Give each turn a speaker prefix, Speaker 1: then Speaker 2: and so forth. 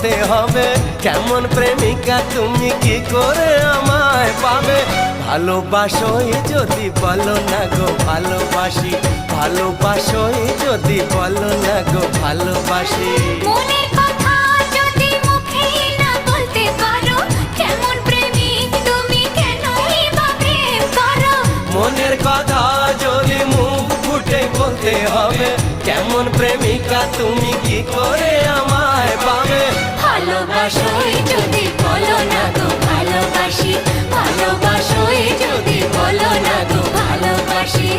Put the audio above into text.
Speaker 1: বলতে হবে কেমন প্রেমিকা তুমি, কি করে আমায় পাবে? ভালোবাসোই যদি বলো না গো ভালোবাসি, ভালোবাসোই যদি বলো না গো ভালোবাসি।
Speaker 2: মনের কথা যদি মুখে না বলতে পারো, কেমন প্রেমিক তুমি, কেনই বা প্রেম করো?
Speaker 1: মনের কথা যদি মুখ ফুটে বলতে হবে কেমন প্রেমিকা তুমি, কি করে আমায় পাবে?
Speaker 2: ভালোবাসোই যদি বলো না গো ভালোবাসি, ভালোবাসোই যদি বলো না গো ভালোবাসি।